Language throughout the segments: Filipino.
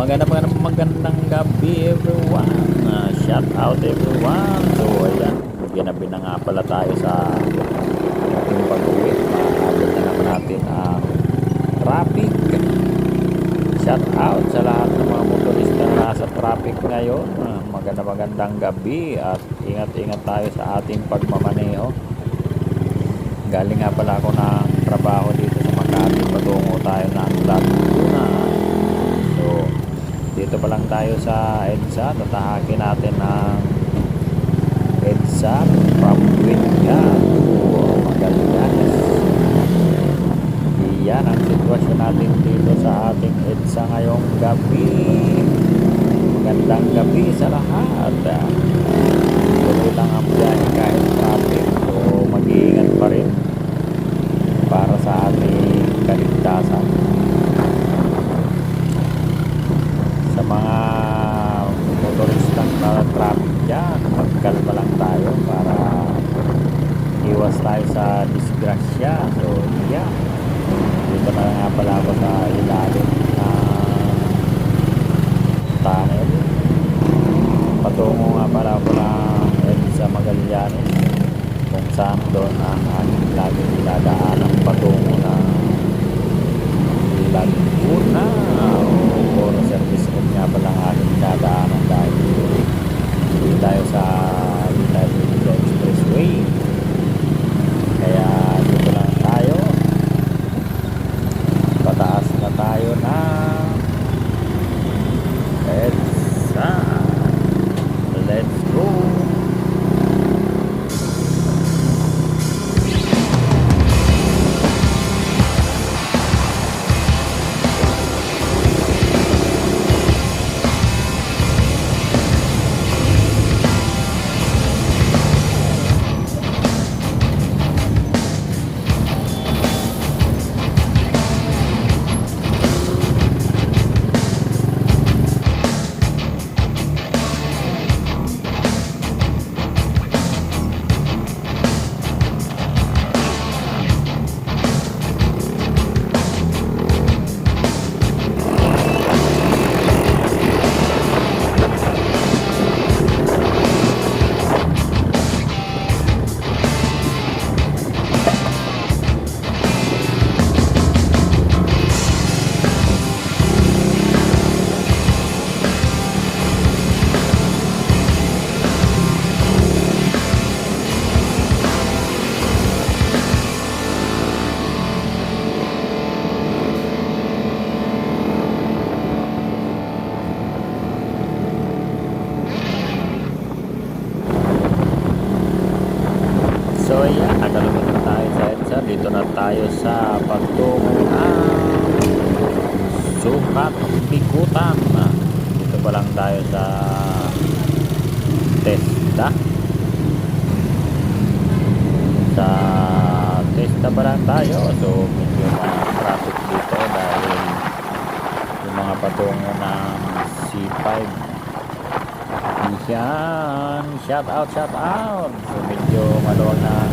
Magandang gabi everyone. Shout out everyone. So ayan, ginabi na nga pala tayo sa ating pag-uwi. Maabot na naman natin ang traffic. Shout out sa lahat ng mga motorista na nasa traffic ngayon. Magandang gabi at ingat-ingat tayo sa ating pagmamaneho. Galing nga pala ako ng trabaho dito sa Makati. Patungo tayo ng Laguna. So dito pa lang tayo sa EDSA. Tatahakin natin ang EDSA from Buendia to Magallanes. Iyan ang sitwasyon natin dito sa ating EDSA ngayong gabi. Magandang gabi sa lahat. Tuloy lang ang biyahe kahit traffic. So mag-iingat pa rin para sa ating kaligtasan. Sa mga motoristang na traffic dyan, magkalma lang tayo para iwas tayo sa disgrasya. So yeah, dito na nga pala ako sa ilalim ng tunnel. Patungo nga pala ako sa Magallanes, kung saan doon ang aking laging dinadaanan patungo ng Laguna. Puro service road nga pala ang aking dinadaanan dahil hindi tayo sa expressway. Kaya dito lang tayo, pataas na tayo na EDSA. Let's go. So ayan, nakalapit na tayo sa EDSA. Dito na tayo sa patungo ng Sukat Bikutan. Dito pa lang tayo sa Testa. Sa Testa pa lang tayo. So medyo traffic dito dahil yung mga patungo ng C5. Yan, shout out. So medyo maluwag na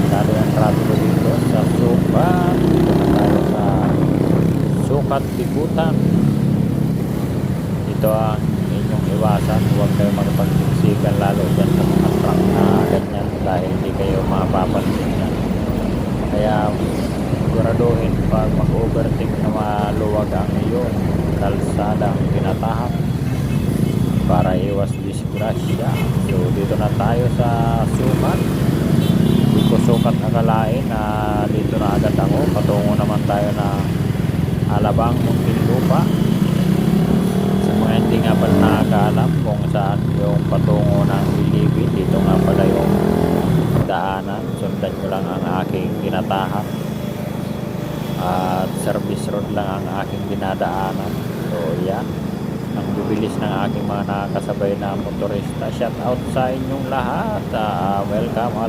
lalo yung traffic dito sa Sukat. Dito na tayo sa Sukat Bikutan. Ito ang inyong iwasan. Huwag kayo magpagsiksikan lalo dyan sa mga truck na ganyan dahil hindi kayo mapapansin yan. Kaya siguraduhin pag mag-overtake na maluwag ang iyong kalsada ang tinatahak para iwas disgrasya. So dito na tayo sa Sukat. Hindi ko sukat akalain na dito na agad ako. Patungo naman tayo na Alabang, Muntinlupa. Sa mga hindi nga pala nakakaalam kung saan yung patungo ng Bilibid, dito nga pala yung daanan. Sundan ko lang ang aking tinatahak at service road lang ang aking dinadaanan. So yan ang bibilis ng aking mga nakakasabay na motorista. Shout out sa inyong lahat. Welcome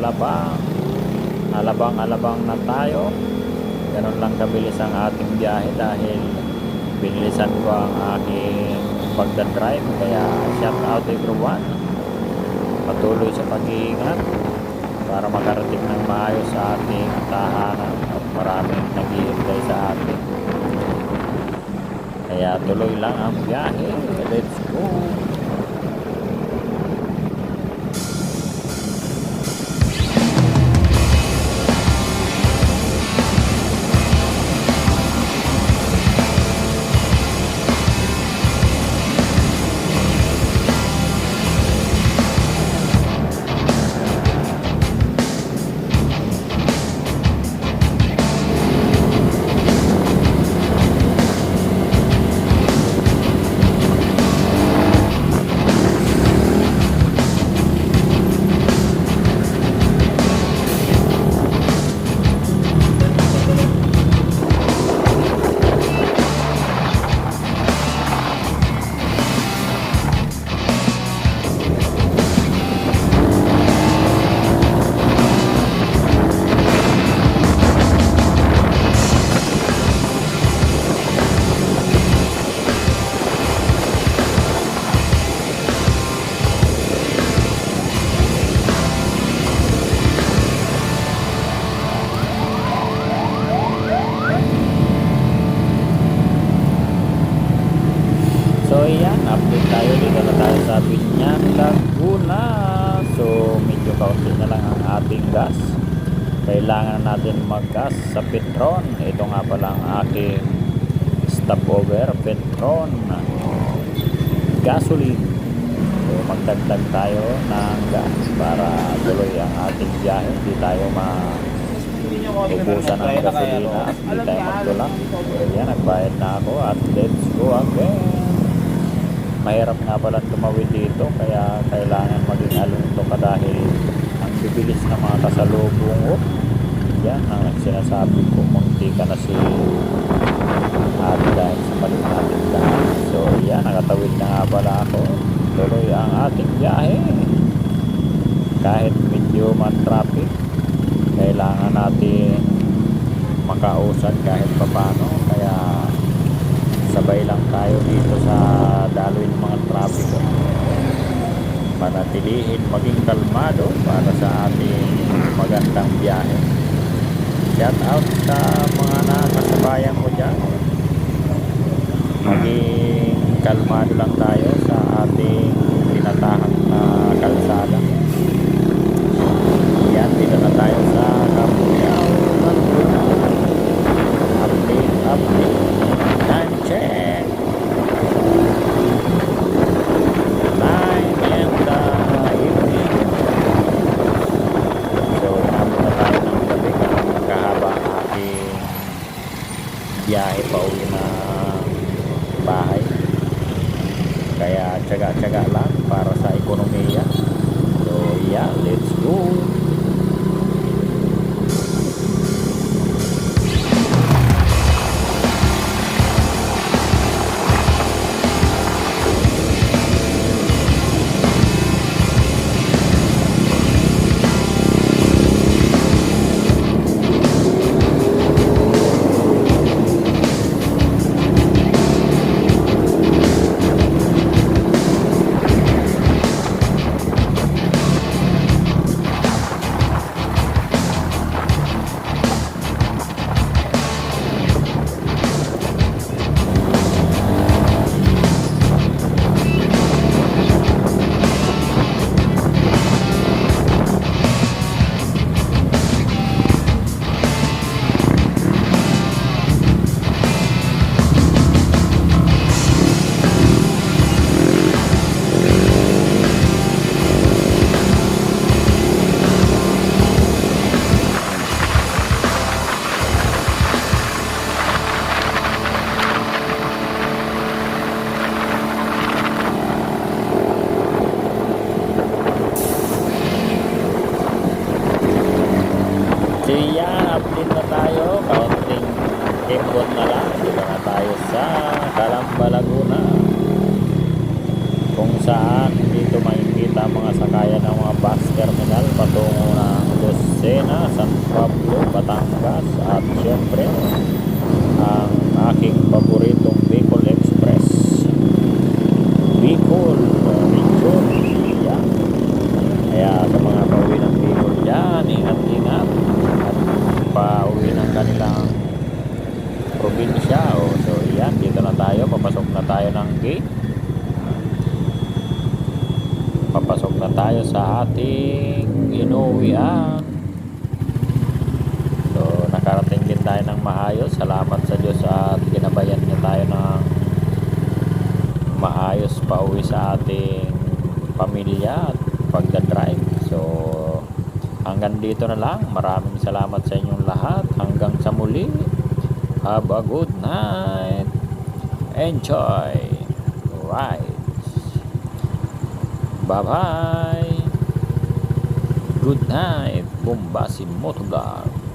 Alabang na tayo. Ganun lang kabilis ang ating biyahe dahil binilisan ko ang aking pagdadrive. Kaya shout out everyone, patuloy sa pag-iingat para makarating ng maayos sa ating tahanan at maraming nag-iintay sa atin. Kaya tuloy lang ang biyahe. Let's go. So yan, update tayo. Dito na tayo sa Binyan, Laguna. So medyo kaunti na lang ang ating gas. Kailangan natin mag-gas sa Petron. Ito nga pala ang aking stopover, Petron gasoline. So magdagdag tayo ng gas para tuloy ang ating biyahe. Hindi tayo ubusan ng gasolina at hindi tayo magtulak. So yan, nagbayad na ako at let's go again. Mahirap nga pala tumawid dito, kaya kailangan maging alunto ka dahil ang bibilis ng mga kasalubong. Yan ang sinasabi ko, munti ka na si ate dahil sa palit natin dahil. So yan, nakatawid na nga pala ako. Tuloy ang ating biyahe. Kahit medyo man-traffic, kailangan natin makausad kahit papano, kaya sabay lang tayo dito sa daloy ng mga trapiko. Panatilihin maging kalmado para sa ating magandang biyahe. Shout out sa mga nakasabayan ko dyan. Maging kalmado lang tayo sa ating tinatahak na kalsada. Yan, dito na tayo sa Cabuyao. Update. Time check. 9 in the evening. So, nabot na tayo ng gabi kasi magkahaba ang ating biyahe pa uwi na bahay. Kaya tsaga-tsaga lang para sa ekonomiya. So, yeah, let's go. update na tayo, kaunting embon na lang. Dito na tayo sa Calamba, Laguna, kung saan dito makikita mga sakayan ng mga bus terminal patungo ng Lucena, San Pablo, Batangas, at syempre ang aking paboritong Bicol Express, Bicol Region. Yan. Kaya sa mga pauwi ng Bicol dyan, ingat-ingat at pauwi ng kanilang probinsya. So yan, dito na tayo. Okay? Papasok na tayo sa ating inuwian. So, nakarating din tayo ng maayos. Salamat sa Diyos at ginabayan niya tayo ng maayos pa uwi sa ating pamilya at pagdadrive. So, hanggang dito na lang. Maraming salamat sa inyong lahat. Hanggang sa muli. Have a good night. Enjoy rides. Bye-bye. Good night. Bombasin Motovlog.